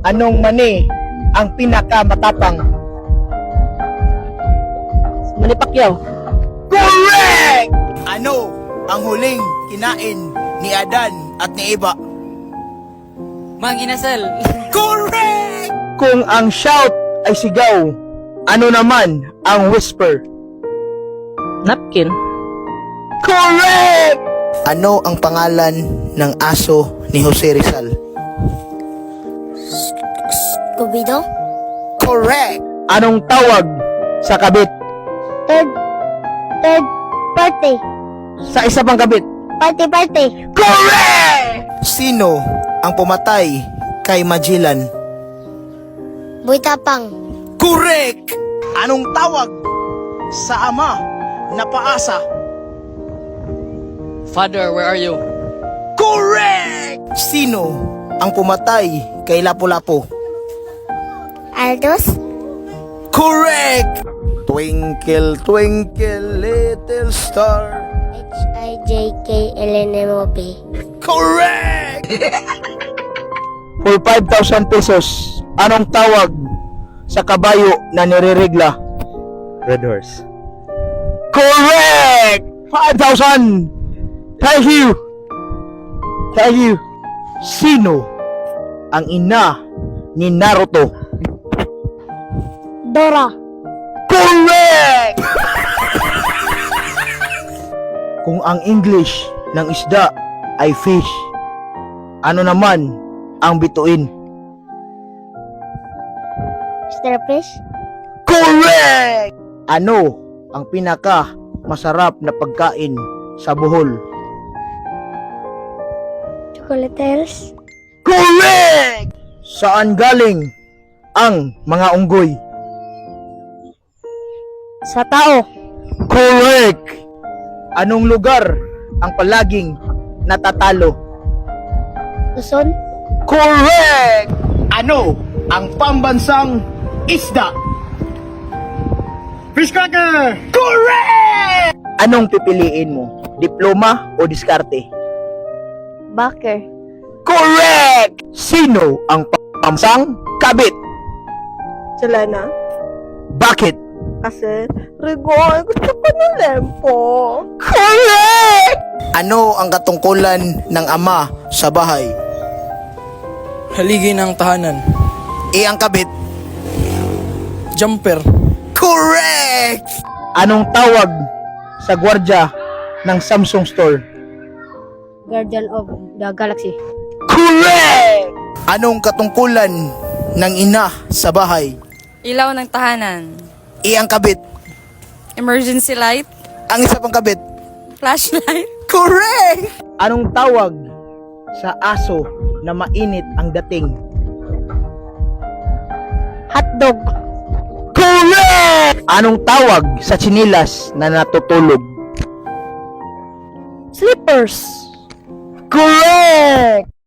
Anong mani ang pinakamatapang? Manny Pacquiao. Correct! Ano ang huling kinain ni Adan at ni Eva? Mang Inasal. Correct! Kung ang shout ay sigaw, ano naman ang whisper? Napkin. Correct! Ano ang pangalan ng aso ni Jose Rizal? Cupido? Correct! Anong tawag sa kabit? Third party. Sa isa pang kabit? Party. Correct! Sino ang pumatay kay Magellan? Buitapang. Correct! Anong tawag sa ama na paasa? Father, where are you? Correct! Sino ang pumatay kay Lapu-Lapu? Aldos? Correct! Twinkle, twinkle, little star. HIJKLNMOP. Correct! For 5,000 pesos, anong tawag sa kabayo na nireregla? Red horse. Correct! 5,000! Thank you! Thank you! Sino ang ina ni Naruto? Dora. Correct! Kung ang English ng isda ay fish, ano naman ang bituin? Starfish? Correct! Ano ang pinaka masarap na pagkain sa Bohol? Chocolatells? Correct! Saan galing ang mga unggoy? Sa tao? Correct! Anong lugar ang palaging natatalo? Luzon? Correct! Ano ang pambansang isda? Fish cracker! Correct! Anong pipiliin mo? Diploma o diskarte? Baker? Correct! Sino ang pambansang kabit? Selena. Bakit? Kasi, Rigoy, gusto ko ng lempo. Correct! Ano ang katungkulan ng ama sa bahay? Haligi ng tahanan. Ang kabit? Jumper. Correct! Anong tawag sa gwardya ng Samsung store? Guardian of the Galaxy. Correct! Anong katungkulan ng ina sa bahay? Ilaw ng tahanan. Ang kabit? Emergency light. Ang isa pang kabit? Flashlight. Correct! Anong tawag sa aso na mainit ang dating? Hotdog. Correct! Anong tawag sa tsinilas na natutulog? Slippers. Correct!